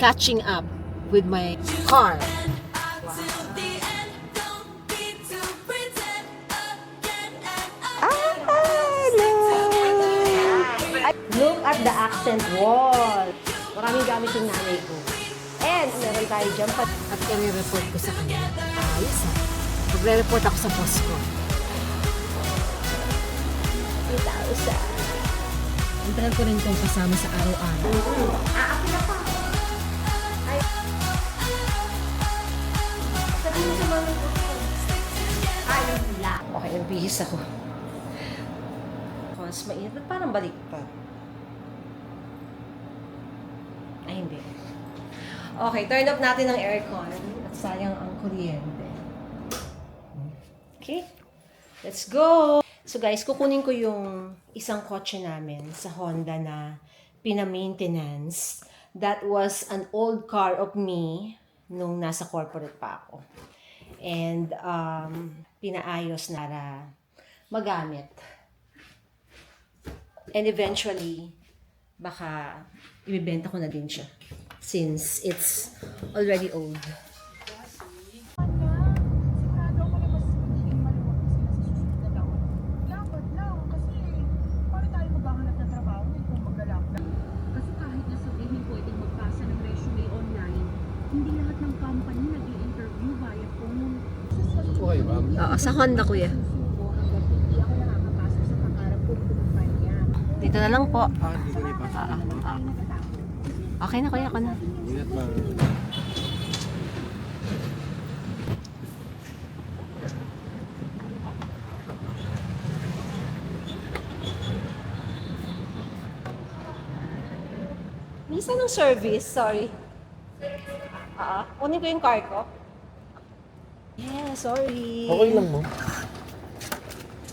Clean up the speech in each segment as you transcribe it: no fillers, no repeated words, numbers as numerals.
catching up with my car. Look at the accent wall. Maraming gamit yung nanay ko. And meron tayo dyan pa. At i-report ko sa kanya. Ayos ha. Magre-report ako sa boss ko. 2,000. Antagal ko rin itong kasama sa araw-araw. Aapi na pa. Ay. Sabihin mo sa mga ko. Ay, wala. Okay, nagbihis ako. Mas mainit. Ba't parang baliktad? Ay, hindi. Okay, turn off natin ang aircon. At sayang ang kuryente. Okay, let's go! So guys, kukunin ko yung isang kotse namin sa Honda na pina-maintenance. That was an old car of me nung nasa corporate pa ako. And pinaayos na para magamit. And eventually, baka ibibenta ko na din siya. Since it's already old. Sigurado ako na mas magiging maluwag na sila sa susunod na taon. Dapat lang, kasi paano tayo maghahanap ng trabaho kung maglalakda? Kasi kahit na sabihin pwedeng magpasa ng resume online, hindi lahat ng company nag-i-interview via phone. Oo, sa Honda kuya. Susuko hanggang hindi ako nakakapasok sa pangarap kong kumpanya. Dito na lang po. Dito na ipasok. Tayo natatakot. Okay na kuya, ako na. Ingat pa. Minsan ng service, sorry. Kunin ko yung car ko. Yeah, sorry. Okay lang, ma'am.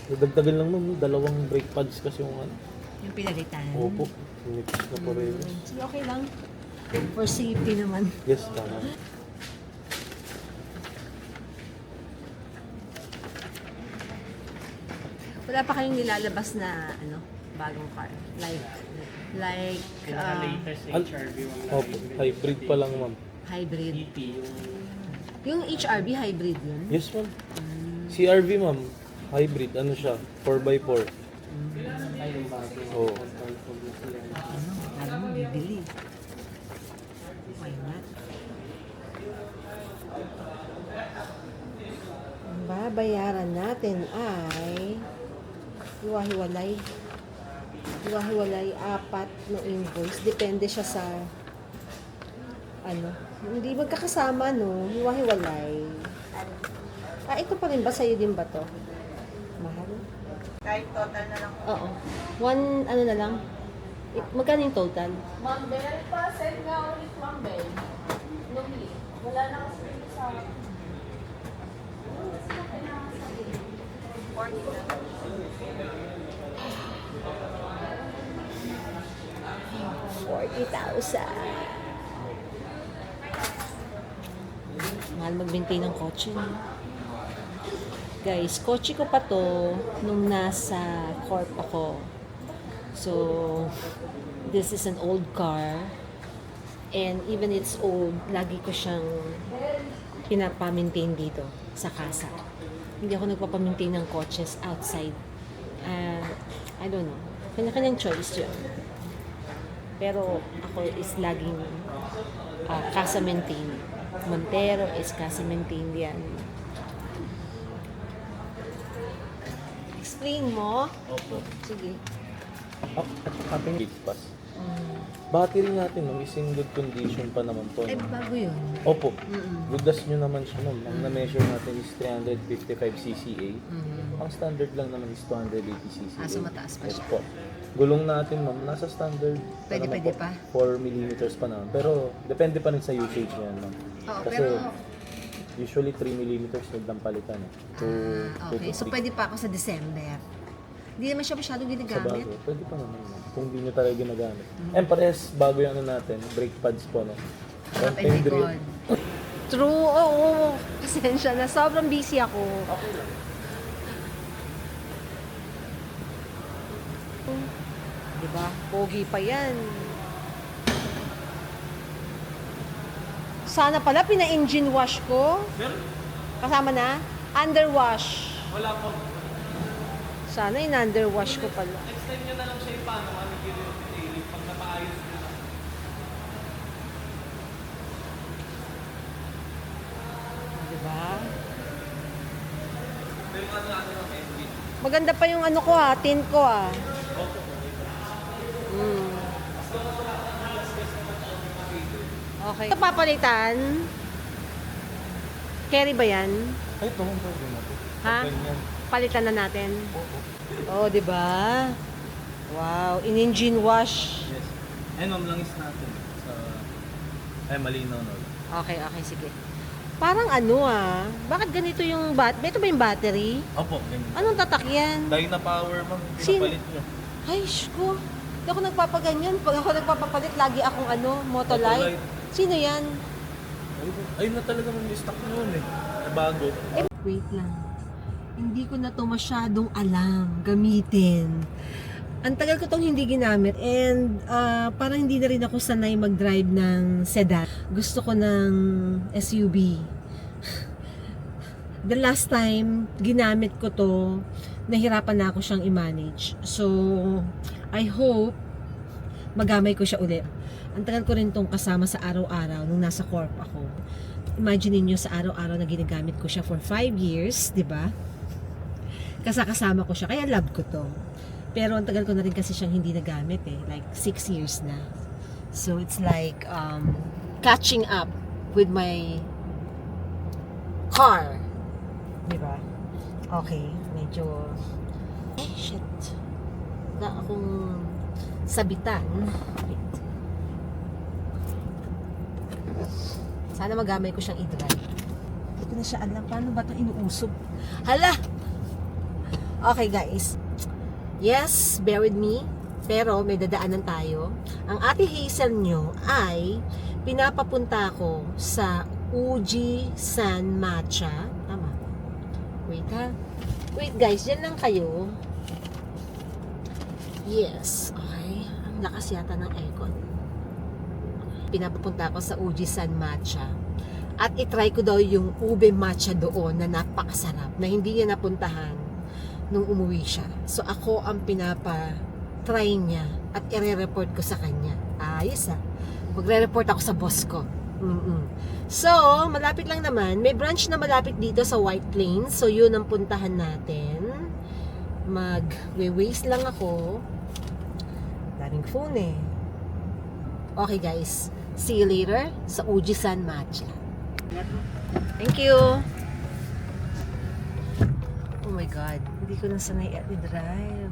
Dagdagan lang, ma'am. 2 brake pads kasi yung ano. Yung pinalitan. Opo. Sinipis na pareho. Sige, okay lang. For safety naman. Yes, tama. Wala pa kayong nilalabas na ano, bagong car. Like Pinaka-latest HRV Opo. Hybrid pa lang, ma'am. hybrid. EP yung Yung HRV hybrid yun. Yes, ma'am. CRV, ma'am. Hybrid. Ano siya? 4x4. ay yung bago. Oo. Ano, alam mo, bibili. Why not? Ang babayaran natin ay hiwa-hiwalay. Hiwa-hiwalay, 4 na invoice. Depende siya sa ano. Hindi magkakasama, no? Hiwa-hiwalay. Ito pa rin ba? Sa'yo din ba to? Mahal? Kahit total na lang. Oo. One, ano na lang? Magkano yung total? Mambel pa, send nga ulit Mambel. Numi. Wala na kasi sa... 40 na. 40,000. Mahal mag-maintain ng kotse. No? Guys, kotse ko pa to nung nasa corp ako. So, this is an old car. And even it's old, lagi ko siyang pinapa-maintain dito sa casa. Hindi ako nagpapa-maintain ng coaches outside. I don't know. Kanya-kanyang choice yun. Pero ako is laging casa maintain. Montero is casa maintain yan. Explain mo? Opo. Sige. Ating gate pass. Battery natin, no, is in good condition pa naman po. Ay, No? bago yun. Opo. Gudas nyo naman siya, ma'am. Ang na-measure natin is 355 cca. Ang standard lang naman is 280 cca. So mataas pa Yes siya. po. Gulong natin, ma'am, nasa standard. Pwede pa? 4 mm pa naman. Pero, depende pa rin sa usage niyan, ma'am. Oo, Kasi, pero... usually 3 mm ng palitan. okay. So, pwede pa ako sa December. Hindi naman siya masyadong Sa ginagamit. bago, pwede pa naman. Ma'am. Kung hindi nyo talaga ginagamit. And parehas, bago yung ano natin, brake pads po, no? Harap Front and and rear. likod. True, oo. Pasensya na. Sobrang busy ako. Diba? Pogi pa yan. Sana pala, pina-engine wash ko. Kasama na? Underwash. Wala po. Sana in-underwash ko pala. Next time nyo na lang siya yung paano kami detailing pag napaayos nyo na. Diba? Pero ano ng Edwin? Maganda pa yung ano ko ha, tint ko ha. Okay. Ito papalitan. Carry ba yan? Ay, ito. Pwede na to. Ha? Ganyan. Palitan na natin. Oh, di ba? Wow, in-engine wash. Yes. Ayun, ma'am, langis natin. Sa... Ay, malinaw na. Okay, sige. Parang ano bakit ganito yung ito ba yung battery? Opo, ganyan. Anong tatak yan? Dyna power, ma'am. Sino? Pinapalit nyo. Ay, shko. Hindi ako nagpapaganyan. Pag ako nagpapapalit, lagi akong Motolite. Motolite. Sino yan? Ayun na talaga mong stock nyo yun eh. Bago. Wait lang. Hindi ko na to masyadong alam gamitin. Ang tagal ko tong hindi ginamit and parang hindi na rin ako sanay mag-drive ng sedan. Gusto ko ng SUV. The last time ginamit ko to, nahirapan na ako siyang i-manage. So, I hope magamay ko siya ulit. Ang tagal ko rin tong kasama sa araw-araw nung nasa corp ako. Imagine niyo sa araw-araw na ginagamit ko siya for 5 years, di ba? Kasama ko siya, kaya love ko to. Pero ang tagal ko na rin kasi siyang hindi nagamit like 6 years na. So it's like catching up with my car. Di ba? Okay, medyo shit. Na akong sabitan. Wait. Sana magamay ko siyang i-drive. Hindi ko na siya alam. Paano ba ito inuusog? Hala! Okay guys. Yes, bear with me. Pero may dadaanan tayo. Ang Ate Hazel nyo ay pinapapunta ko sa Uji San Matcha. Tama. Wait ha. Wait guys, dyan lang kayo. Yes. Okay. Ang lakas yata ng aircon. Pinapapunta ako sa Uji San Matcha. At itry ko daw yung ube matcha doon na napakasarap na hindi niya napuntahan nung umuwi siya. So ako ang pinapa-try niya at ire-report ko sa kanya. Ayos Magre-report ako sa boss ko. So, malapit lang naman. May branch na malapit dito sa White Plains. So, yun ang puntahan natin. Mag-waste lang ako. Daming phone Okay guys. See you later sa Uji San Matcha. Thank you. Oh my God. Hindi ko na sanay i-drive.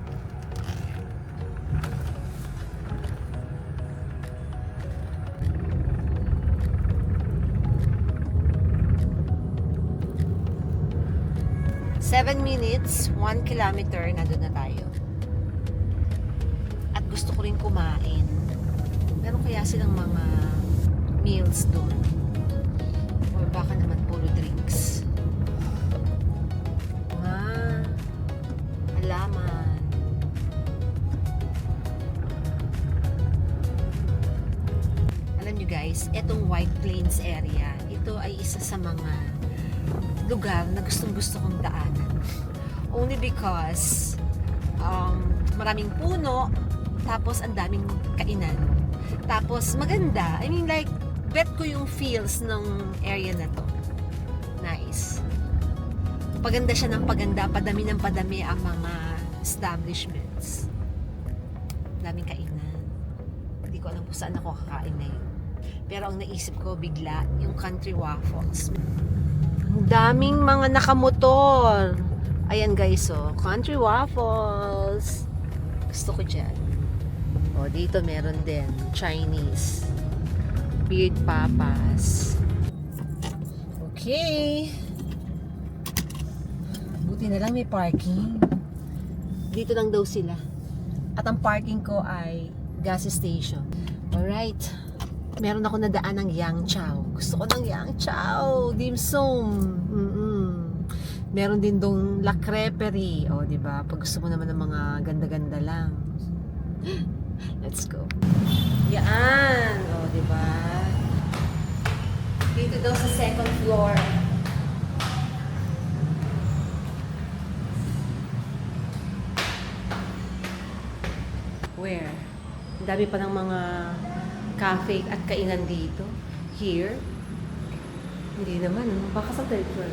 Seven minutes, 1 kilometer, nandun na tayo. At gusto ko rin kumain. Meron kaya silang mga meals doon? Or baka naman puro drinks? Halaman. Alam nyo guys, etong White Plains area, ito ay isa sa mga lugar na gustong-gusto kong daanan. Only because maraming puno, tapos ang daming kainan. Tapos maganda. I mean like, bet ko yung feels ng area na to. Nice. Paganda siya ng paganda, padami ng padami ang mga establishments. Daming kainan. Hindi ko alam kung saan ako kakain na yun. Pero ang naisip ko bigla, yung country waffles. Ang daming mga nakamotor. Ayan guys, country waffles. Gusto ko dyan. Dito meron din Chinese. Beard papas. Okay. Buti na lang may parking. Dito lang daw sila. At ang parking ko ay gas station. Alright. Meron ako nadaan ng Yang Chow. Gusto ko ng Yang Chow. Dim sum. Meron din dong La Creperie. Diba? Pag gusto mo naman ng mga ganda-ganda lang. Let's go. Yan. Diba? second floor. Where? Ang dami pa ng mga cafe at kainan dito. Here? Hindi naman, no? Baka sa third floor.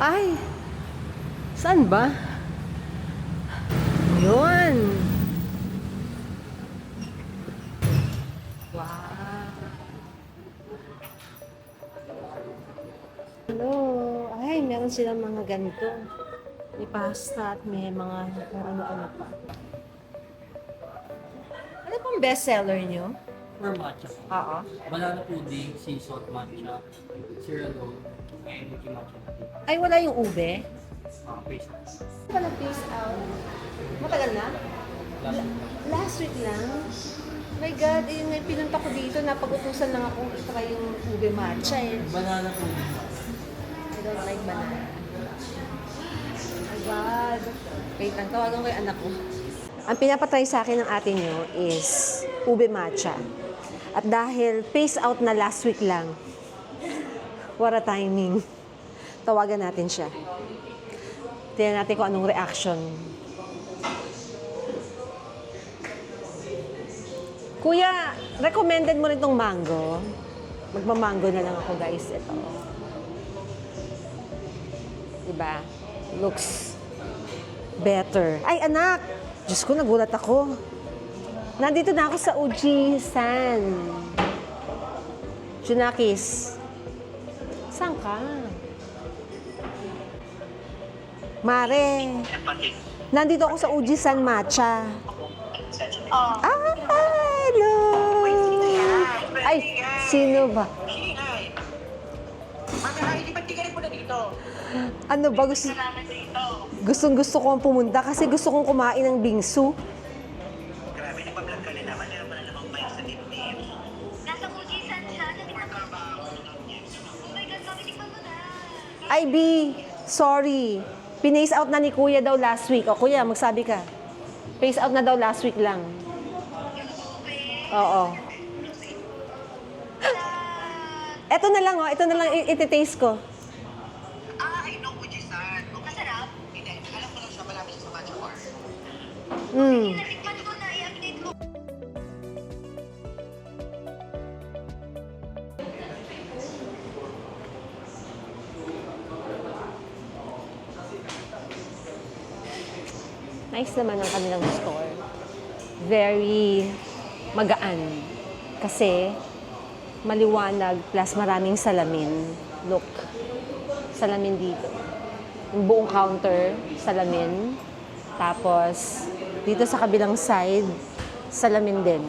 Ay! Saan ba? Yun! Wow! Hello! Ay, meron silang mga ganito. May pasta at may mga ano-ano pa. Ano pong bestseller nyo? For matcha. Oo. Banana pudding, sea salt matcha, Sierra Leone, and Yuki matcha natin. Ay, wala yung ube? Paste. Ano ka nag-face out? Matagal na? Last week lang? My God, eh, yung pinunta ko dito, napag-utusan lang akong itry yung ube matcha eh. Banana pudding. I don't like banana. My God. Wait lang, tawagan ko yung anak ko. Ang pinapatry sa akin ng ate nyo is ube matcha. At dahil face out na last week lang, what a timing. Tawagan natin siya. Tingnan natin kung anong reaction. Kuya, recommended mo rin tong mango. Magmamango na lang ako, guys. Ito. Diba? Looks better. Ay, anak! Diyos ko, nagulat ako. Nandito na ako sa Uji-san. Junakis. Saan ka? Mare. Nandito ako sa Uji-san Matcha. Ah, hello! Ay, sino ba? Ano ba? Gustong-gusto ko pumunta kasi gusto kong kumain ng bingsu. Grabe, nagpa-vlog ka rin naman. Meron pa na namang mic sa dibdib. Nasa Fujisan siya. Oh my God, sabi ni Mama na. Ay, B, sorry. Pinace out na ni Kuya daw last week. O, Kuya, magsabi ka. Pace out na daw last week lang. Oo. Ito na lang, oh. Ito na lang iti-taste ko. I know Fujisan. Masarap. Hindi, alam ko lang siya. Malapit siya sa Matcha Bar. Natikman ko na, i-update mo. Nice naman ang kanilang store. Very magaan. Kasi maliwanag plus maraming salamin. Look. Salamin dito. Yung buong counter, salamin. Tapos, dito sa kabilang side, salamin din.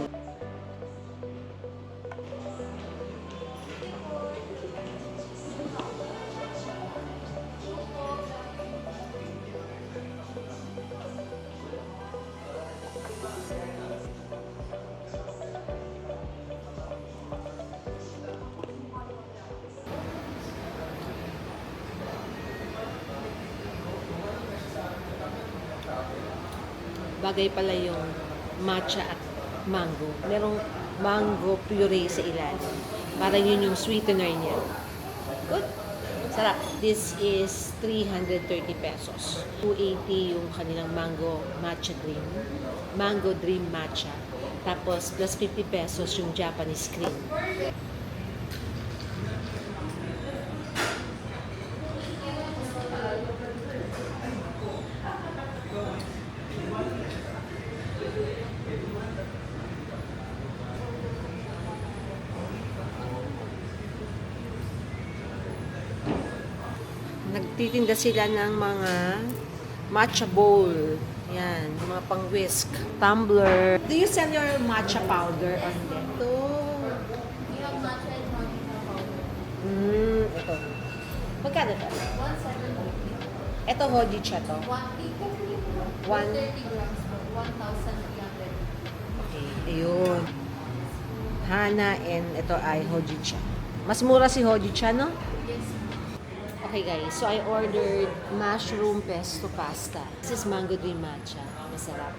Bagay pala yung matcha at mango. Merong mango puree sa ilalim. Parang yun yung sweetener niya. Good. Sarap. This is 330 pesos. 280 yung kanilang mango matcha dream. Mango dream matcha. Tapos plus 50 pesos yung Japanese cream. Nagtitinda sila ng mga matcha bowl. Yan, mga pang-whisk. Tumbler. Do you sell your matcha powder or hindi? Ito. We have matcha and mocha powder. Ito. Magkano to? 170. Ito, hojicha to. 1 30 grams po. 1,300. Okay, ayun. Hana and ito ay hojicha. Mas mura si hojicha, no? Yes. Okay guys, so I ordered mushroom pesto pasta. This is mango dream matcha. Masarap.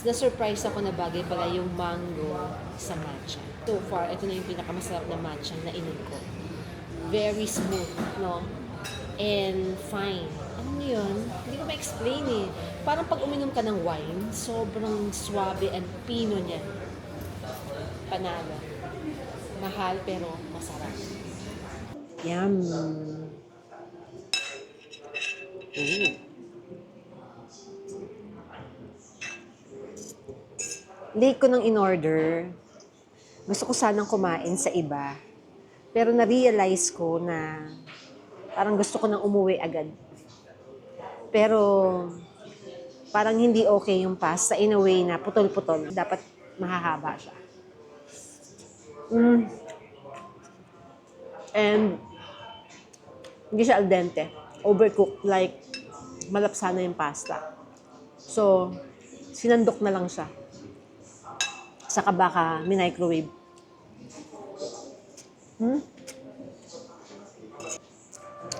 Na-surprise ako na bagay pala yung mango sa matcha. So far, ito na yung pinakamasarap na matcha na inom ko. Very smooth, no? And fine. Ano yun? Hindi ko ma-explain eh. Parang pag uminom ka ng wine, sobrang suabe and pino niya. Panalo. Mahal pero masarap. Yum. Ooh. Late ko nang in-order. Gusto ko sanang kumain sa iba. Pero na-realize ko na parang gusto ko nang umuwi agad. Pero parang hindi okay yung pasta in a way na putol-putol. Dapat mahahaba siya. And hindi siya al dente. Overcooked. Like, malapsa na yung pasta. So, sinandok na lang siya. Saka baka minicrowave.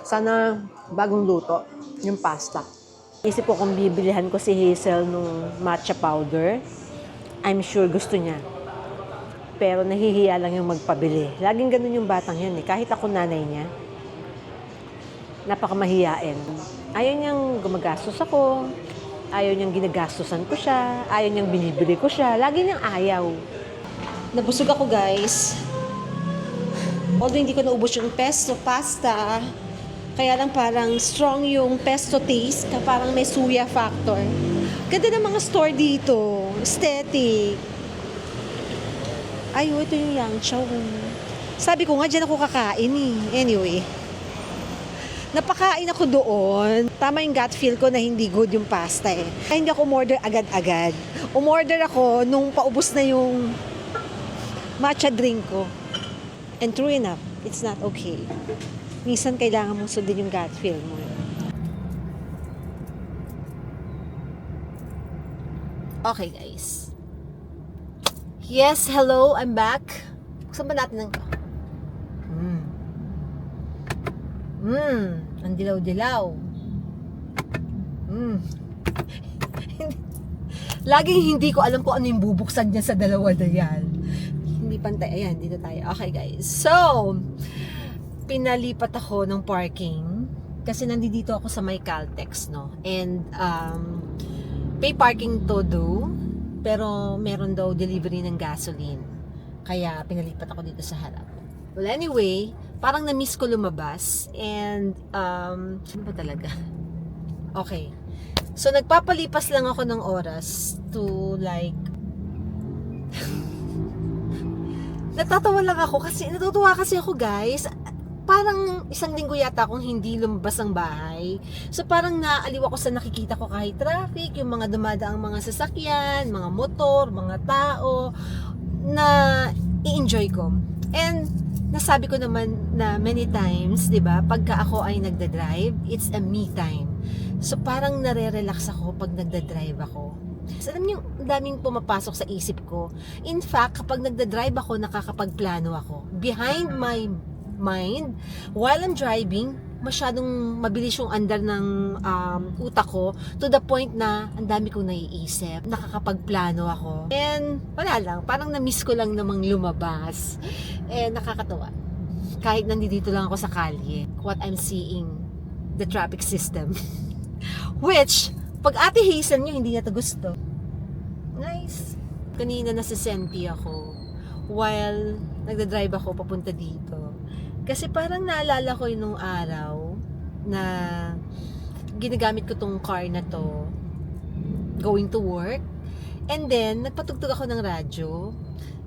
Sana bagong luto yung pasta. Isip ko kung bibilihan ko si Hazel nung matcha powder. I'm sure gusto niya. Pero nahihiya lang yung magpabili. Laging ganun yung batang yan eh. Kahit ako nanay niya, napakamahiyain. Ayaw niyang gumagastos ako. Ayaw niyang ginagastosan ko siya. Ayaw niyang binibili ko siya. Lagi niyang ayaw. Nabusog ako, guys. Although hindi ko naubos yung pesto pasta, kaya lang parang strong yung pesto taste, na parang may suya factor. Ganda ng mga store dito. Aesthetic. Ay, ito yung Yangchow. Sabi ko nga, dyan ako kakain eh. Anyway. Napakain ako doon. Tama yung gut feel ko na hindi good yung pasta eh. Kaya hindi ako umorder agad-agad. Umorder ako nung paubos na yung matcha drink ko. And true enough, it's not okay. Minsan kailangan mong sundin yung gut feel mo. Okay guys. Yes, hello, I'm back. Buksan ba natin ng to? Ang dilaw-dilaw. Laging hindi ko alam kung ano yung bubuksan niya sa dalawa na yan. Hindi pantay. Ayan, dito tayo. Okay guys. So, pinalipat ako ng parking kasi nandito ako sa may Caltex, no? And, pay parking to do, pero meron daw delivery ng gasoline. Kaya, pinalipat ako dito sa harap. Well, anyway, parang na-miss ko lumabas. And, ano ba talaga? Okay. So, nagpapalipas lang ako ng oras to like, natatawa lang ako kasi, natutuwa kasi ako guys. Parang isang linggo yata akong hindi lumabas ng bahay. So, parang naaliw ako sa nakikita ko kahit traffic, yung mga dumadaang mga sasakyan, mga motor, mga tao, na i-enjoy ko. And, nasabi ko naman na many times, 'di ba? Pagka ako ay nagda-drive, it's a me time. So parang nare-relax ako pag nagda-drive ako. So, alam niyo, daming pumapasok sa isip ko. In fact, kapag nagda-drive ako, nakakapagplano ako. Behind my mind, while I'm driving, masyadong mabilis yung andar ng utak ko to the point na ang dami kong naiisip. Nakakapagplano ako. And wala lang, parang na-miss ko lang namang lumabas. And nakakatawa. Kahit nandito lang ako sa kalye, what I'm seeing, the traffic system. Which, pag Ate Hazel nyo, hindi niya ito gusto. Nice. Kanina nasa Senti ako while nagda-drive ako papunta dito. Kasi parang naalala ko yung nung araw na ginagamit ko tong car na to going to work. And then, nagpatugtog ako ng radyo,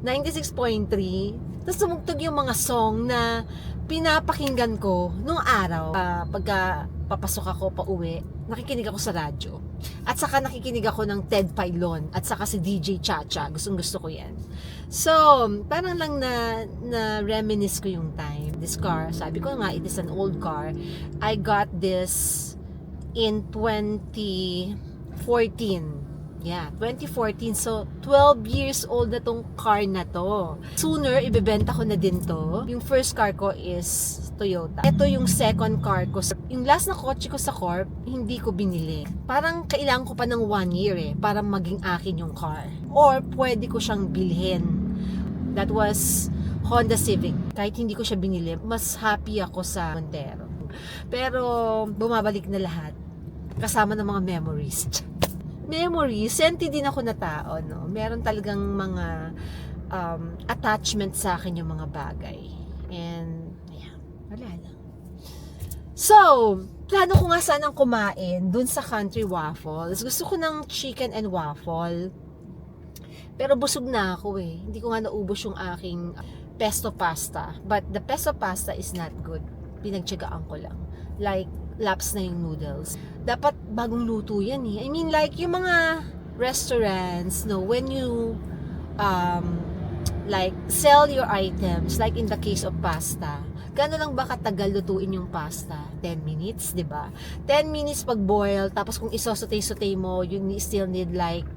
96.3. Tapos tumugtog yung mga song na pinapakinggan ko nung araw. Pagka papasok ako pa uwi, nakikinig ako sa radyo. At saka nakikinig ako ng Ted Pailon at saka si DJ Chacha. Gustong gusto ko yan. So, parang lang na reminisce ko yung time. This car, sabi ko nga, it is an old car. I got this in 2014. Yeah, 2014. So, 12 years old na tong car na to. Sooner, ibebenta ko na din to. Yung first car ko is Toyota. Ito yung second car ko. Yung last na kotse ko sa Corp, hindi ko binili. Parang kailangan ko pa ng 1 year para maging akin yung car. Or, pwede ko siyang bilhin. That was Honda Civic. Kahit hindi ko siya binili, mas happy ako sa Montero. Pero, bumabalik na lahat. Kasama ng mga memories. Memories, senti din ako na tao, no? Meron talagang mga attachment sa akin yung mga bagay. And, ayan, wala lang. So, plano ko nga sanang kumain dun sa Country Waffles. Gusto ko ng chicken and waffle. Pero busog na ako eh. Hindi ko nga naubos yung aking pesto pasta. But the pesto pasta is not good. Pinagtsagaan ko lang. Like, laps na yung noodles. Dapat bagong luto yan eh. I mean, like, yung mga restaurants, no, when you, like, sell your items, like in the case of pasta, gano'n lang ba katagal lutuin yung pasta? 10 minutes, di ba? 10 minutes pag boil, tapos kung isosotay-sotay mo, you still need like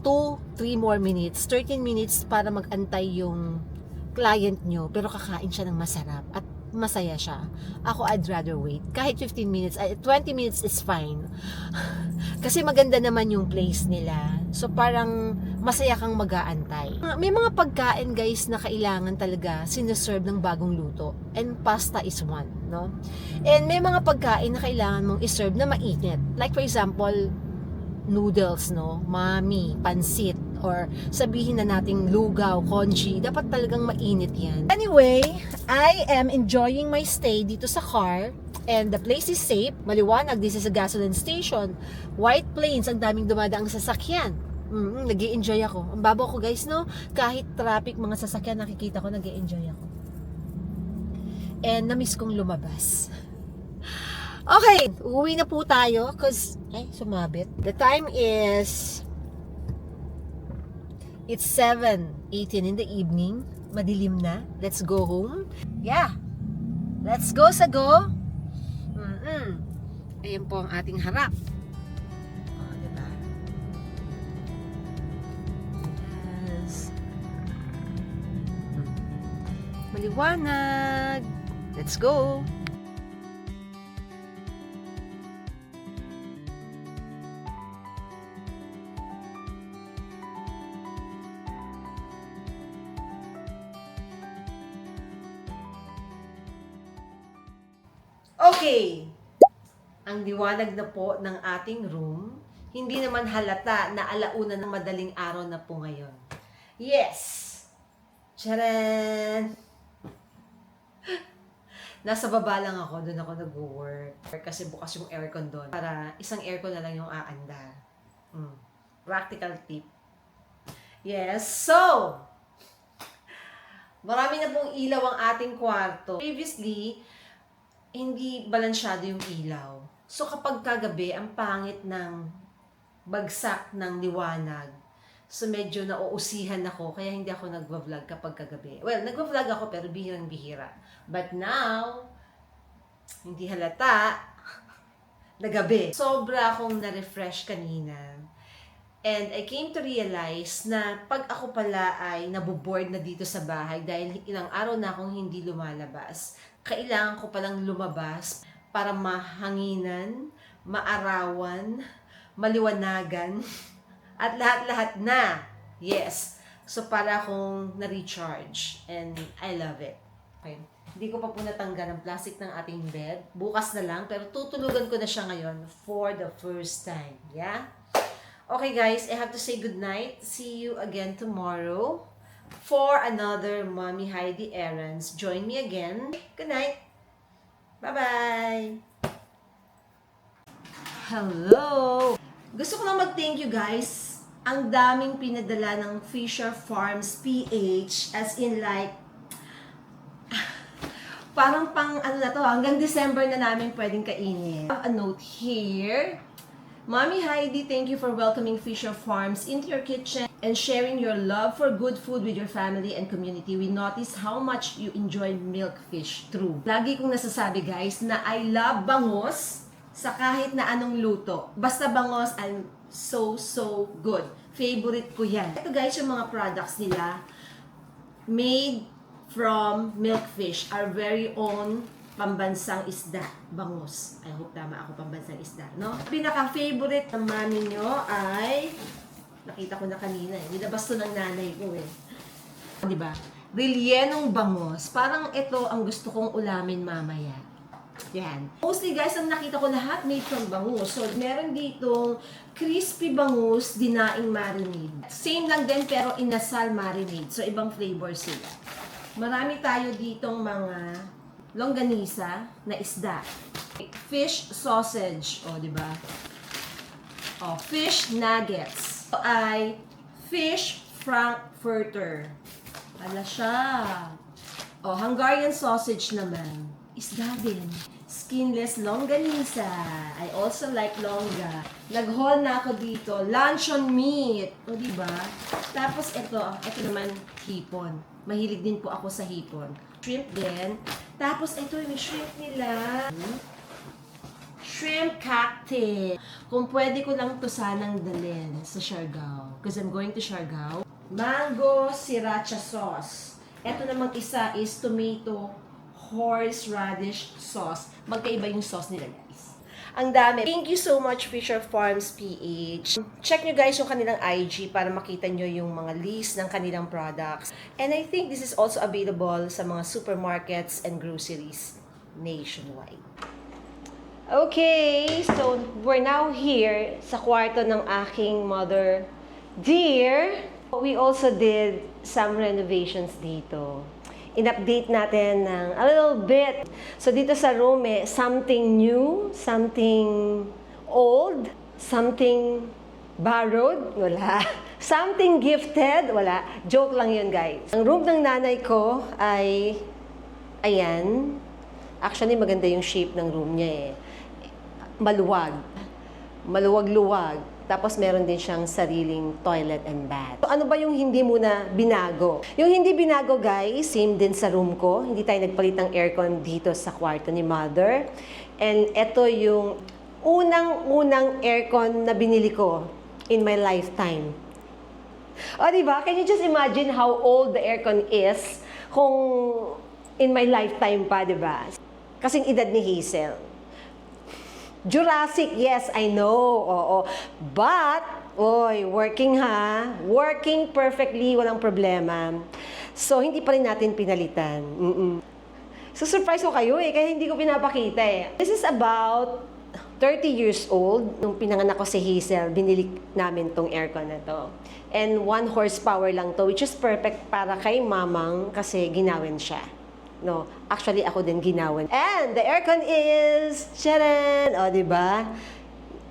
2-3 more minutes, 13 minutes para mag-antay yung client nyo, pero kakain siya ng masarap at masaya siya. Ako, I'd rather wait. Kahit 15 minutes, 20 minutes is fine. Kasi maganda naman yung place nila. So, parang masaya kang mag-aantay. May mga pagkain, guys, na kailangan talaga sineserve ng bagong luto. And pasta is one, no? And may mga pagkain na kailangan mong iserve na mainit. Like, for example, noodles, no? Mami, pansit, or sabihin na nating lugaw, congee, dapat talagang mainit yan. Anyway, I am enjoying my stay dito sa car, and the place is safe, maliwanag, this is a gasoline station, white plains, ang daming dumadaang sasakyan. Nag-i-enjoy ako. Ang babaw ko, guys, no? Kahit traffic, mga sasakyan nakikita ko, nag-i-enjoy ako. And namiss kong lumabas. Okay, uwi na po tayo, cause, sumabit. The time is, it's 7:18 in the evening. Madilim na. Let's go home. Yeah. Let's go sa go. Ayan po ang ating harap. Oh, diba? Yes. Maliwanag. Let's go. Okay, ang liwanag na po ng ating room, hindi naman halata na alauna ng madaling araw na po ngayon. Yes! Tcharan! Nasa baba lang ako, doon ako nag-work. Kasi bukas yung aircon doon. Para isang aircon na lang yung aandar. Practical tip. Yes, so, marami na pong ilaw ang ating kwarto. Previously, hindi balansyado yung ilaw. So kapag kagabi, ang pangit ng bagsak ng liwanag. So medyo nauusihan ako, kaya hindi ako nagwa-vlog kapag kagabi. Well, nagwa-vlog ako pero bihirang-bihira. But now, hindi halata na gabi. Sobra akong na-refresh kanina. And I came to realize na pag ako pala ay naboboard na dito sa bahay dahil ilang araw na akong hindi lumalabas, kailangan ko palang lumabas para mahanginan, maarawan, maliwanagan, at lahat-lahat na. Yes. So, para akong na-recharge. And I love it. Okay. Hindi ko pa po natanggal ang plastic ng ating bed. Bukas na lang. Pero tutulugan ko na siya ngayon for the first time. Yeah? Okay, guys. I have to say goodnight. See you again tomorrow for another Mommy Heidi Errands. Join me again. Good night. Bye-bye. Hello. Gusto ko lang mag-thank you, guys. Ang daming pinadala ng Fisher Farms PH, as in like, parang pang ano na to, hanggang December na namin pwedeng kainin. I have a note here. Mommy Heidi, thank you for welcoming Fisher Farms into your kitchen and sharing your love for good food with your family and community. We notice how much you enjoy milkfish. True. Lagi kong nasasabi, guys, na I love bangos sa kahit na anong luto. Basta bangos, I'm So good. Favorite ko yan. Ito guys, yung mga products nila made from milkfish, our very own pambansang isda, bangus. I hope tama ako, pambansang isda, no? Pinaka-favorite ng mami nyo ay, nakita ko na kanina eh, nilabas to ng nanay ko eh. Di ba? Rellenong bangus. Parang ito ang gusto kong ulamin mamaya. Yan. Mostly guys, ang nakita ko lahat made from bangus. So, meron ditong crispy bangus, dinaing marinade. Same lang din pero inasal marinade. So, ibang flavor sila. Marami tayo ditong mga longganisa na isda. Fish sausage. O, di ba? O, fish nuggets. Ito ay fish frankfurter. Ala siya. O, Hungarian sausage naman. Isda din. Skinless longganisa. I also like longga. Nag-haul na ako dito. Luncheon meat. O, diba? Tapos ito naman hipon. Mahilig din po ako sa hipon. Shrimp din. Tapos ito yung shrimp nila. Shrimp cocktail. Kung pwede ko lang to sanang dalhin sa Siargao. Because I'm going to Siargao. Mango sriracha sauce. Ito namang isa is tomato horseradish sauce. Magkaiba yung sauce nila, guys. Ang dami. Thank you so much, Fisher Farms PH. Check nyo guys yung kanilang IG para makita nyo yung mga list ng kanilang products. And I think this is also available sa mga supermarkets and groceries nationwide. Okay, so we're now here sa kwarto ng aking mother dear. We also did some renovations dito. In-update natin ng a little bit. So, dito sa room, something new, something old, something borrowed, wala. Something gifted, wala. Joke lang yun, guys. Ang room ng nanay ko ay, ayan. Actually, maganda yung shape ng room niya eh. Maluwag. Maluwag-luwag. Tapos meron din siyang sariling toilet and bath. So, ano ba yung hindi muna binago? Yung hindi binago, guys, same din sa room ko. Hindi tayo nagpalit ng aircon dito sa kwarto ni mother. And ito yung unang-unang aircon na binili ko in my lifetime. O, diba? Can you just imagine how old the aircon is kung in my lifetime pa, diba? Kasing edad ni Hazel. Jurassic, yes, I know. Oo. But, working ha. Working perfectly, walang problema. So, hindi pa rin natin pinalitan. So, surprise ko kayo kaya hindi ko pinapakita eh. This is about 30 years old. Nung pinanganak ko si Hazel, binili namin tong aircon na to. And 1 horsepower lang to, which is perfect para kay mamang kasi ginawin siya. No, actually ako din ginawan. And the aircon is, charan! O, diba?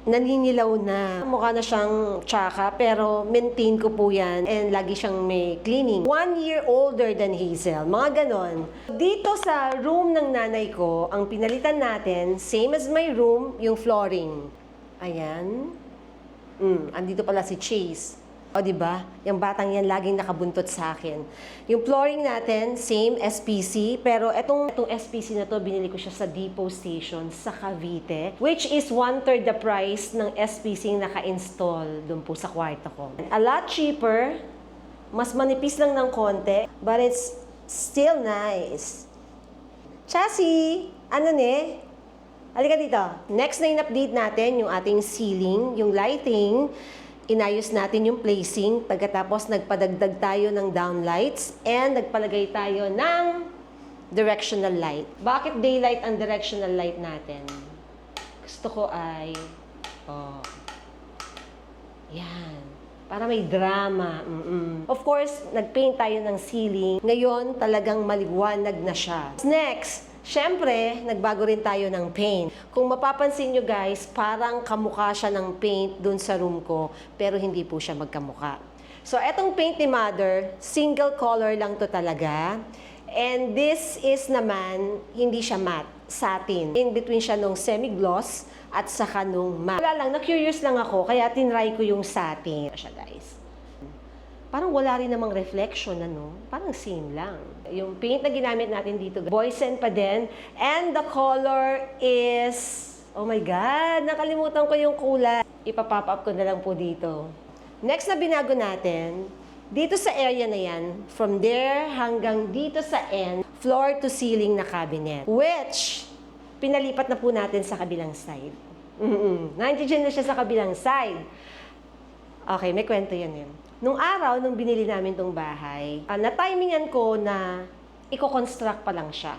Naninilaw na. Mukha na siyang tsaka, pero maintain ko po yan. And lagi siyang may cleaning. 1 year older than Hazel. Mga ganon. Dito sa room ng nanay ko, ang pinalitan natin, same as my room, yung flooring. Ayan. Andito pala si Chase. O, diba? Yung batang yan laging nakabuntot sa akin. Yung flooring natin, same SPC, pero itong SPC na to, binili ko siya sa Depot Station sa Cavite, which is 1/3 the price ng SPC na naka-install doon po sa kwarto ko. A lot cheaper, mas manipis lang ng konti, but it's still nice. Chassis, ano ne? Halika dito. Next na in-update natin yung ating ceiling, yung lighting. Inayos natin yung placing, pagkatapos nagpadagdag tayo ng downlights and nagpalagay tayo ng directional light. Bakit daylight ang directional light natin? Gusto ko ay, yan, para may drama. Of course, nagpaint tayo ng ceiling. Ngayon, talagang maliwanag na siya. Next, syempre, nagbago rin tayo ng paint. Kung mapapansin nyo guys, parang kamukha siya ng paint dun sa room ko, pero hindi po siya magkamukha. So, etong paint ni Mother, single color lang to talaga. And this is naman, hindi siya matte, satin. In between siya nung semi-gloss at saka nung matte. Wala lang, na-curious lang ako, kaya tinry ko yung satin. Siya guys. Parang wala rin namang reflection, ano? Parang same lang. Yung paint na ginamit natin dito, Boysen pa din. And the color is Oh my God! Nakalimutan ko yung kulay. Ipapop up ko na lang po dito. Next na binago natin, dito sa area na yan, from there hanggang dito sa end, floor to ceiling na cabinet. Which, pinalipat na po natin sa kabilang side. Nandiyan na siya sa kabilang side. Okay, may kwento yan yun. Nung araw, nung binili namin tong bahay, na-timingan ko na i-construct pa lang siya.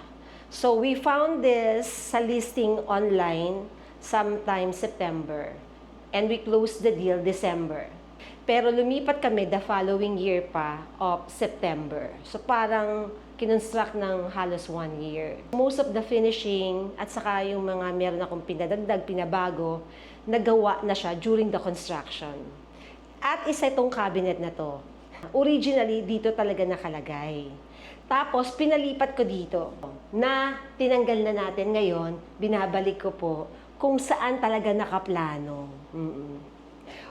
So, we found this sa listing online sometime September. And we closed the deal December. Pero lumipat kami the following year pa of September. So, parang kinonstruct ng halos 1 year. Most of the finishing at saka yung mga meron akong pinadagdag, pinabago, nagawa na siya during the construction. At isa itong cabinet na to. Originally, dito talaga nakalagay. Tapos, pinalipat ko dito na tinanggal na natin ngayon, binabalik ko po kung saan talaga nakaplano.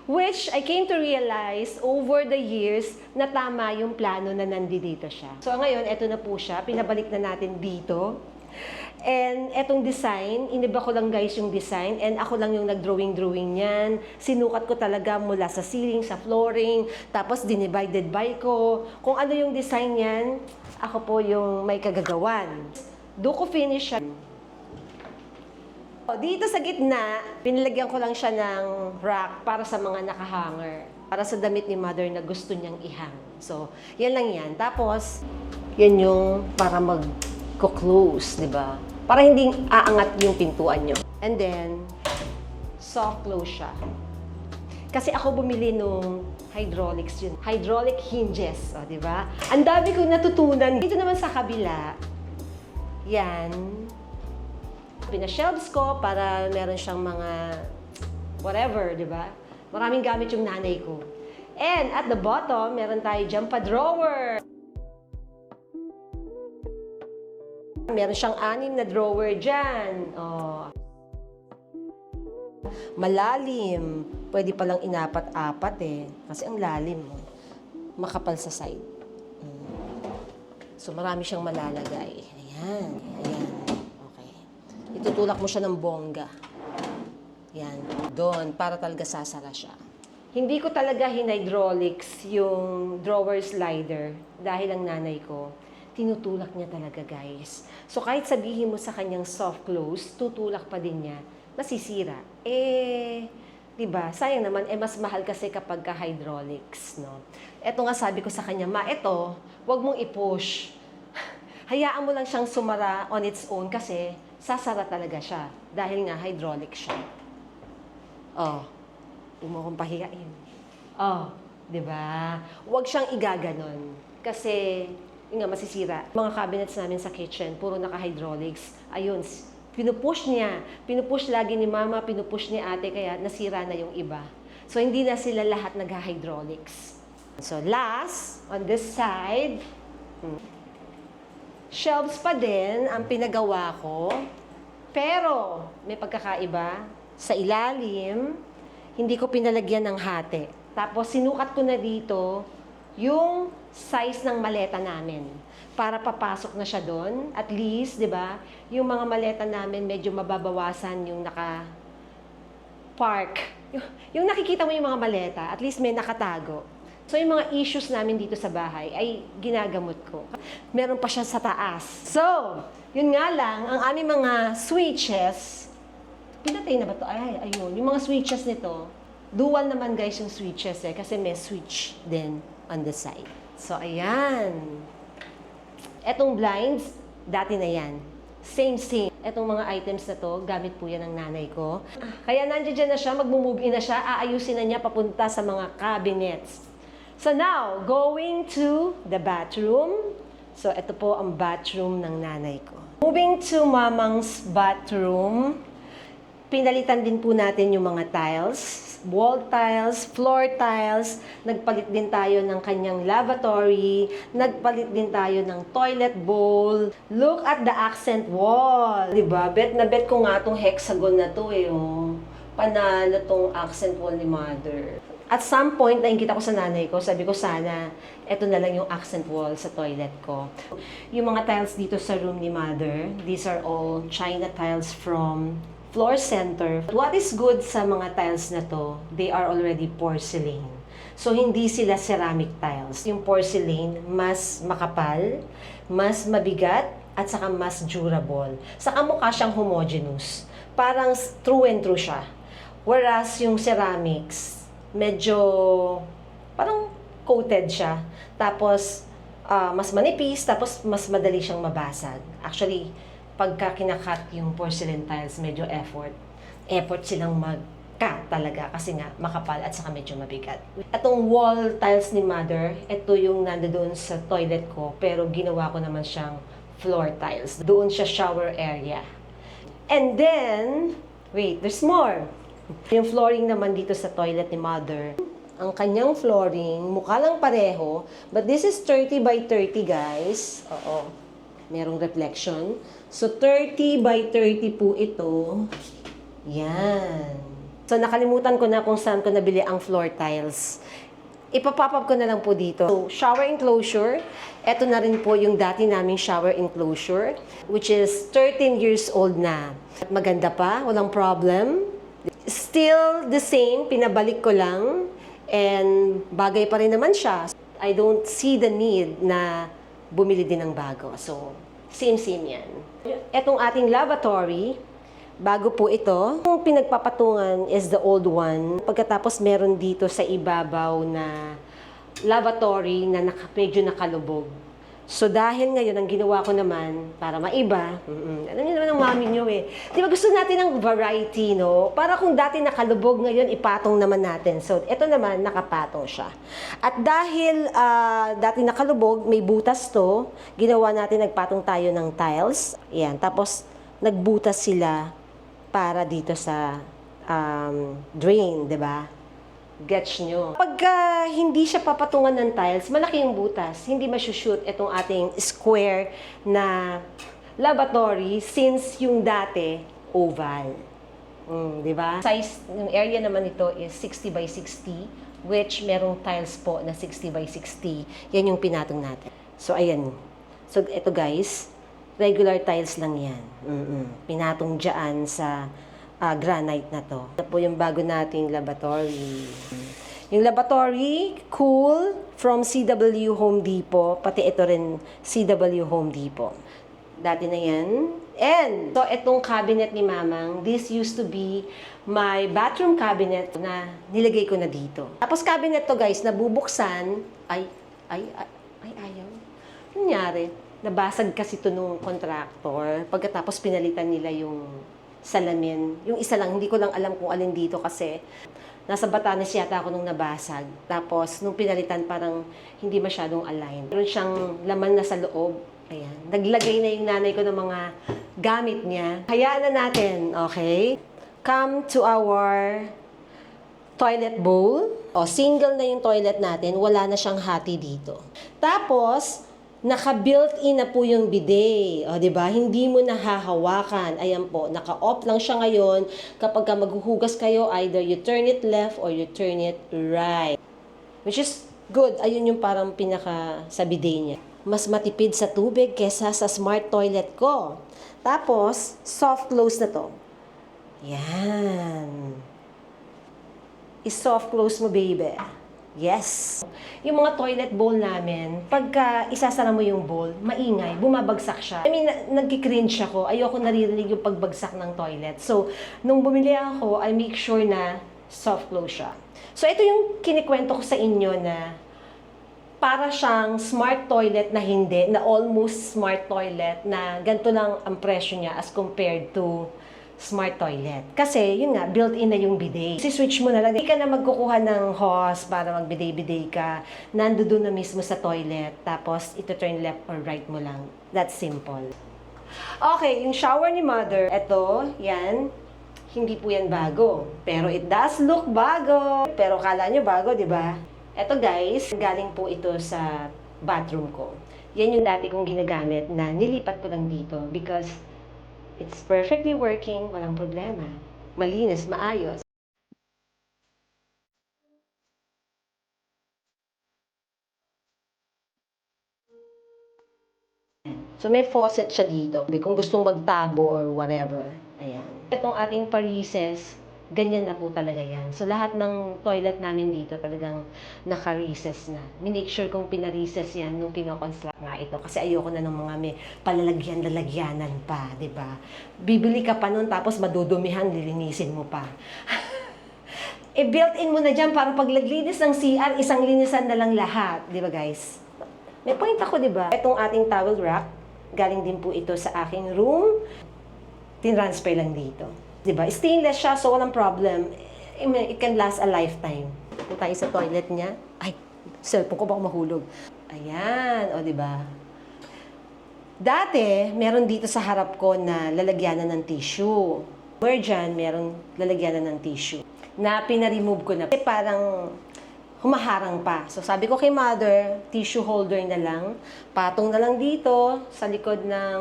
Which I came to realize over the years na tama yung plano na nandito siya. So ngayon, eto na po siya. Pinabalik na natin dito. And etong design, iniba ko lang guys yung design and ako lang yung nag-drawing niyan. Sinukat ko talaga mula sa ceiling, sa flooring, tapos dinivided by ko. Kung ano yung design niyan, ako po yung may kagagawan. Doon ko finish siya. Dito sa gitna, pinilagyan ko lang siya ng rack para sa mga nakahanger. Para sa damit ni mother na gusto niyang ihang. So, yan lang yan. Tapos, yan yung para mag-close, di ba? Para hindi aangat yung pintuan nyo. And then, soft close siya. Kasi ako bumili nung hydraulics yun. Hydraulic hinges, di ba? Ang dami kong natutunan. Dito naman sa kabila, yan. Pina-shelves ko para meron siyang mga whatever, di ba? Maraming gamit yung nanay ko. And at the bottom, meron tayo dyan pa-drawer. Meron siyang 6 na drawer dyan. Oh. Malalim. Pwede palang inapat-apat eh. Kasi ang lalim. Makapal sa side. So marami siyang malalagay. Ayan. Ayan. Okay. Itutulak mo siya ng bongga. Yan. Doon. Para talaga sasara siya. Hindi ko talaga hinhydraulics yung drawer slider dahil ang nanay ko, tinutulak niya talaga, guys. So, kahit sabihin mo sa kanyang soft close, tutulak pa din niya, masisira. Diba? Sayang naman, mas mahal kasi kapag ka-hydraulics, no? Eto nga sabi ko sa kanya, ma, eto, wag mong i-push. Hayaan mo lang siyang sumara on its own kasi sasara talaga siya dahil nga hydraulic siya. Oh, huwag mo akong pahiyain. Oh, diba? Huwag siyang igaganon kasi yung nga, masisira. Mga cabinets namin sa kitchen, puro naka-hydraulics. Ayun, pinupush niya. Pinupush lagi ni mama, pinupush ni ate, kaya nasira na yung iba. So, hindi na sila lahat nag-hydraulics. So, last, on this side, shelves pa din ang pinagawa ko. Pero, may pagkakaiba. Sa ilalim, hindi ko pinalagyan ng hati. Tapos, sinukat ko na dito yung size ng maleta namin para papasok na siya doon. At least, di ba, yung mga maleta namin medyo mababawasan yung naka-park. Yung nakikita mo yung mga maleta, at least may nakatago. So, yung mga issues namin dito sa bahay ay ginagamot ko. Meron pa siya sa taas. So, yun nga lang, ang aming mga switches, pinatay na ba ito? Ay, ayun. Yung mga switches nito, dual naman guys yung switches kasi may switch din on the side. So, ayan. Etong blinds, dati na yan. Same. Etong mga items na to, gamit po yan ng nanay ko. Kaya nandiyan na siya, mag-move in na siya, aayusin na niya papunta sa mga cabinets. So now, going to the bathroom. So, ito po ang bathroom ng nanay ko. Moving to mamang's bathroom, pinalitan din po natin yung mga tiles. Wall tiles, floor tiles, nagpalit din tayo ng kanyang lavatory, nagpalit din tayo ng toilet bowl. Look at the accent wall. Diba? Bet na bet ko nga tong hexagon na to eh. Oh. Panalo tong accent wall ni mother. At some point, nakikita ko sa nanay ko, sabi ko sana, eto na lang yung accent wall sa toilet ko. Yung mga tiles dito sa room ni mother, these are all China tiles from floor center. What is good sa mga tiles na to, they are already porcelain. So, hindi sila ceramic tiles. Yung porcelain, mas makapal, mas mabigat, at saka mas durable. Saka mukha siyang homogeneous. Parang true and true siya. Whereas yung ceramics, medyo parang coated siya. Tapos, mas manipis, tapos mas madali siyang mabasag. Actually, pagka kinakat yung porcelain tiles, medyo effort. Effort silang mag-cut talaga kasi nga makapal at saka medyo mabigat. Itong wall tiles ni Mother, ito yung nandoon sa toilet ko, pero ginawa ko naman siyang floor tiles. Doon siya shower area. And then, wait, there's more. Yung flooring naman dito sa toilet ni Mother, ang kanyang flooring, mukha lang pareho, but this is 30 by 30, guys. Oo, merong reflection. So, 30 by 30 po ito. Yan. So, nakalimutan ko na kung saan ko nabili ang floor tiles. Ipapop up ko na lang po dito. So, shower enclosure. Ito na rin po yung dati naming shower enclosure, which is 13 years old na. Maganda pa, walang problem. Still the same, pinabalik ko lang. And bagay pa rin naman siya. I don't see the need na bumili din ng bago. So, same-same yan. Etong ating lavatory, bago po ito. Yung pinagpapatungan is the old one. Pagkatapos meron dito sa ibabaw na lavatory na medyo nakalubog. So, dahil ngayon, ang ginawa ko naman, para maiba, alam niyo naman ang mami niyo eh. Di ba gusto natin ng variety, no? Para kung dati nakalubog, ngayon ipatong naman natin. So, ito naman, nakapatong siya. At dahil dati nakalubog, may butas to, ginawa natin, nagpatong tayo ng tiles. Ayan, tapos nagbutas sila para dito sa drain, di ba? Gets nyo. Pagka hindi siya papatungan ng tiles, malaki yung butas. Hindi masushoot itong ating square na lavatory since yung dati oval. Di ba? Size, yung area naman ito is 60 by 60, which merong tiles po na 60 by 60. Yan yung pinatong natin. So, ayan. So, ito guys, regular tiles lang yan. Pinatong dyan sa granite na to. Ito po yung bago nating lavatory. Yung lavatory, cool, from CW Home Depot. Pati ito rin, CW Home Depot. Dati na yan. And, so itong cabinet ni Mamang, this used to be my bathroom cabinet na nilagay ko na dito. Tapos cabinet to guys, nabubuksan, ayaw. Nangyari, nabasag kasi to nung contractor. Pagkatapos pinalitan nila yung salamin. Yung isa lang, hindi ko lang alam kung alin dito kasi nasa Batanes yata ako nung nabasag. Tapos, nung pinalitan, parang hindi masyadong align. Meron siyang laman na sa loob. Ayan. Naglagay na yung nanay ko ng mga gamit niya. Hayaan na natin, okay? Come to our toilet bowl. O, single na yung toilet natin. Wala na siyang hati dito. Tapos, naka-built-in na po yung bidet. O, diba? Hindi mo nahahawakan. Ayan po, naka-off lang siya ngayon. Kapag ka maghuhugas kayo, either you turn it left or you turn it right. Which is good. Ayun yung parang pinaka sa bidet niya. Mas matipid sa tubig kesa sa smart toilet ko. Tapos, soft close na to. Yan. I-soft close mo, baby. Yes. Yung mga toilet bowl namin, pagka isasara mo yung bowl, maingay, bumabagsak siya. I mean, nagki-cringe ako. Ayoko naririnig yung pagbagsak ng toilet. So, nung bumili ako, I make sure na soft close siya. So, ito yung kinikwento ko sa inyo na para siyang smart toilet na hindi, na almost smart toilet na ganito lang ang presyo niya as compared to smart toilet. Kasi, yun nga, built-in na yung bidet. Si-switch mo na lang. Hindi ka na magkukuha ng hose para mag-bidet-bidet ka. Nandoon na mismo sa toilet. Tapos, ito turn left or right mo lang. That's simple. Okay, yung shower ni Mother. Ito, yan. Hindi po yan bago. Pero it does look bago. Pero kala nyo bago, di ba? Ito guys, galing po ito sa bathroom ko. Yan yung dati kong ginagamit na nilipat ko lang dito because it's perfectly working, walang problema. Malinis, maayos. So may faucet siya dito. Kung gustong magtabo or whatever. Ayan. Itong ating parises, ganyan na po talaga yan. So, lahat ng toilet namin dito talagang naka-recess na. Minake sure kong pinarises yan nung kinoconstruct nga ito. Kasi ayoko na ng mga may palalagyan-lalagyanan pa, di ba? Bibili ka pa nun, tapos madudumihan, lilinisin mo pa. Built-in mo na dyan para pag naglinis ng CR, isang linisan na lang lahat. Di ba, guys? May point ako, di ba? Itong ating towel rack, galing din po ito sa aking room. Tinransfer lang dito. Diba? Stainless siya, so walang problem. It can last a lifetime. Kung tayo sa toilet niya, ay, cellphone ko baka mahulog. Ayan, o diba? Dati, meron dito sa harap ko na lalagyanan ng tissue. Where dyan, meron lalagyanan ng tissue. Na pinaremove ko na. Kasi parang humaharang pa. So sabi ko kay mother, tissue holder na lang. Patong na lang dito sa likod ng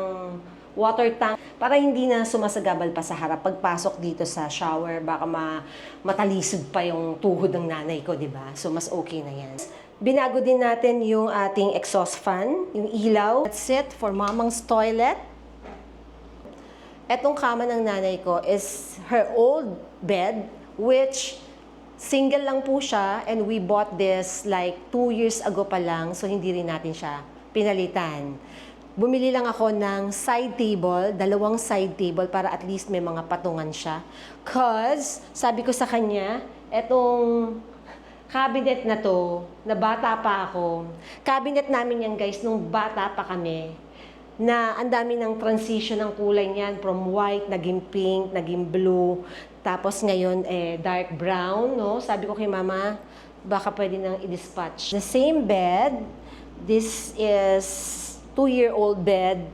water tank para hindi na sumasagabal pa sa harap. Pagpasok dito sa shower, baka matalisod pa yung tuhod ng nanay ko, di ba? So mas okay na yan. Binago din natin yung ating exhaust fan, yung ilaw. That's it for mamang's toilet. Etong kama ng nanay ko is her old bed, which single lang po siya, and we bought this like 2 years ago pa lang, so hindi rin natin siya pinalitan. Bumili lang ako ng side table, 2 side table para at least may mga patungan siya. Cause, sabi ko sa kanya, etong cabinet na to, na bata pa ako, cabinet namin yan guys, nung bata pa kami, na ang dami ng transition ng kulay niyan, from white, naging pink, naging blue, tapos ngayon dark brown, no? Sabi ko kay mama, baka pwede nang i-dispatch. The same bed, this is 2-year-old bed.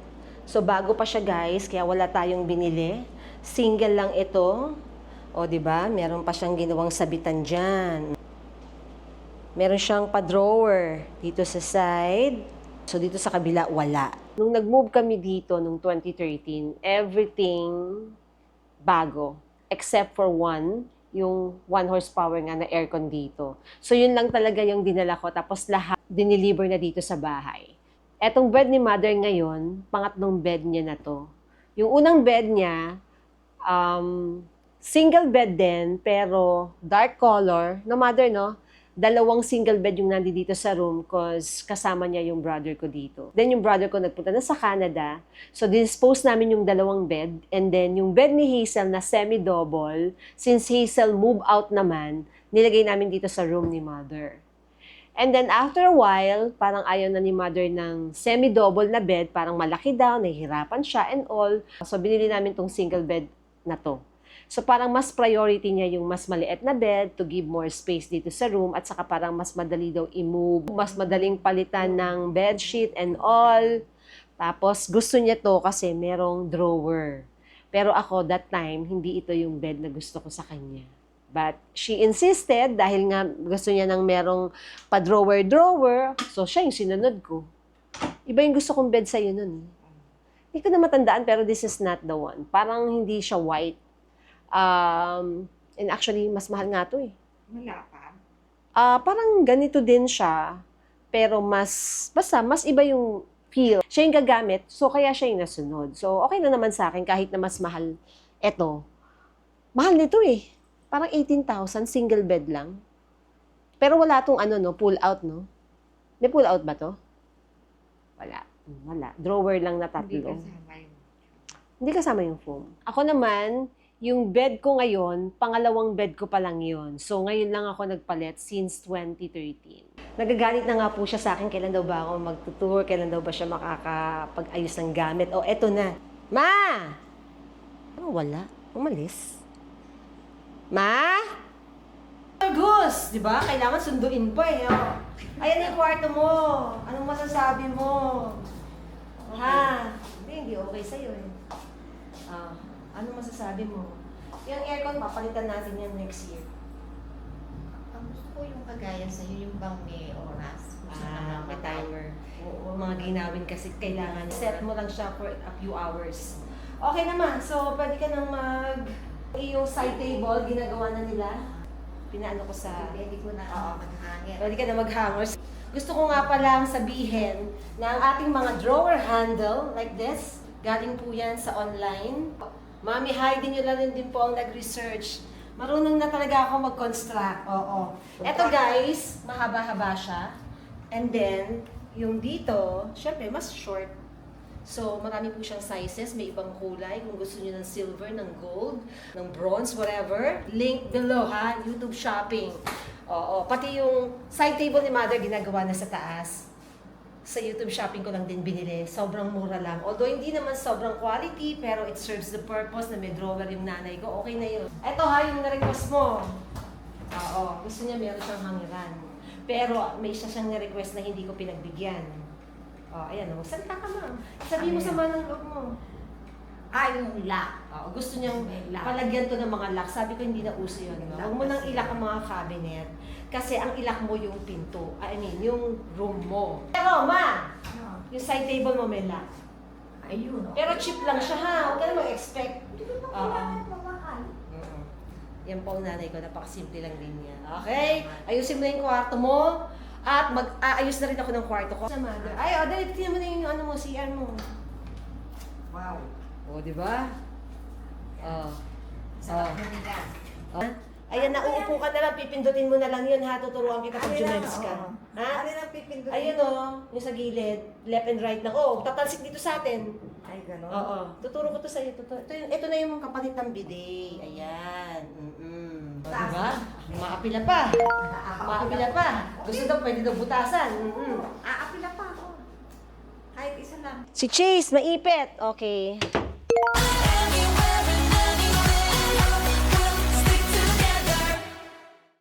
So, bago pa siya, guys, kaya wala tayong binili. Single lang ito. O, di ba? Meron pa siyang ginawang sabitan dyan. Meron siyang pa-drawer dito sa side. So, dito sa kabila, wala. Nung nag-move kami dito, nung 2013, everything bago. Except for yung 1 horsepower nga na aircon dito. So, yun lang talaga yung dinala ko. Tapos, lahat dineliver na dito sa bahay. Etong bed ni mother ngayon, pangatlong bed niya na to. Yung unang bed niya, single bed din, pero dark color. No, mother, no? 2 single bed yung nandito sa room cause kasama niya yung brother ko dito. Then yung brother ko nagpunta na sa Canada. So, dispose namin yung 2 bed. And then yung bed ni Hazel na semi-double, since Hazel move out naman, nilagay namin dito sa room ni mother. And then after a while, parang ayaw na ni mother ng semi-double na bed, parang malaki daw, nahihirapan siya and all. So binili namin tong single bed na to. So parang mas priority niya yung mas maliit na bed to give more space dito sa room at saka parang mas madali daw i-move, mas madaling palitan ng bedsheet and all. Tapos gusto niya to kasi merong drawer. Pero ako that time, hindi ito yung bed na gusto ko sa kanya. But she insisted dahil nga gusto niya ng merong pa-drawer-drawer. So, siya yung sinunod ko. Iba yung gusto kong bed sa'yo nun. Hindi ko na matandaan pero this is not the one. Parang hindi siya white. And actually, mas mahal nga to eh. Wala pa. Parang ganito din siya. Pero basta mas iba yung feel. Siya yung gagamit, so kaya siya yung nasunod. So, okay na naman sa akin kahit na mas mahal eto. Mahal nito eh. Parang 18,000, single bed lang. Pero wala tong pull out, no? May pull out ba to? Wala. Wala. Drawer lang na 3. Hindi kasama yung foam. Ako naman, yung bed ko ngayon, pangalawang bed ko pa lang yun. So, ngayon lang ako nagpalit since 2013. Nagagalit na nga po siya sa akin, kailan daw ba ako magtutour, kailan daw ba siya makakapag-ayos ng gamit. O, eto na. Ma! Ano, wala. Umalis. Ma? Gus, di ba? Kailangan sunduin pa eh. Oh. Ayan yung kwarto mo. Anong masasabi mo? Ha? Hindi okay sa'yo eh. Anong masasabi mo? Yung aircon, papalitan natin yan next year. Ang gusto ko yung kagaya sa'yo, yung bang may oras. May timer. Oo, mga ginawin kasi kailangan. Set mo lang siya for a few hours. Okay naman. So, pwede ka nang yung side table, ginagawa na nila. Pinaano ko sa... Pwede ko na mag-hangin. Pwede ka na mag-hangers. Gusto ko nga palang sabihin na ang ating mga drawer handle, like this, galing po yan sa online. Mami Heidi nyo lang din po ang nag-research. Marunong na talaga ako mag-construct. Oo. Eto guys, mahaba-haba siya. And then, yung dito, syempre, mas short. So, marami po siyang sizes. May ibang kulay. Kung gusto niyo ng silver, ng gold, ng bronze, whatever. Link below, ha? YouTube shopping. Oo. Pati yung side table ni Mother, ginagawa na sa taas. Sa YouTube shopping ko lang din binili. Sobrang mura lang. Although, hindi naman sobrang quality, pero it serves the purpose na may drawer yung nanay ko. Okay na yun. Eto ha, yung na-request mo. Oo. Gusto niya meron siyang hangiran. Pero, may isa siyang na-request na hindi ko pinagbigyan. Oh, ayan, magsalita ka, ma'am. Sabihin mo sa manang loob mo. Yung lock. Oh, gusto niyang palagyan to ng mga lock. Sabi ko, hindi na uso yun. No? Huwag mo nang ilak ang mga cabinet. Kasi ang ilak mo yung pinto. Yung room mo. Pero, ma! Yung side table mo may lock. Ayun. Pero cheap lang siya, ha? Huwag ka na mag-expect. Oo. Yan po ang nanay ko. Napakasimple lang din yan. Okay? Ayusin mo na yung kwarto mo. At mag-aayos na rin ako ng kwarto ko. Sa mother. Ay, dali, tingnan mo na yung ano mo, CR mo. Wow. O, di ba? Sarap na nila. Ayan, nauupo ka na lang, pipindutin mo na lang yun, ha? Tuturuan kita pag jumens ka. Ha? Ano lang pipindutin? Ayun yung sa gilid, left and right lang. Tatalsik dito sa atin. Ay, gano'n. Oo. Tuturo ko to sa'yo. Ito na yung kapalit ng bidet. Ayan. Diba? Maapila pa. Maapila pa. Gusto daw, pwede daw butasan. Aapila pa ako. Kahit isa lang. Si Chase, maipit. Okay. Anyway.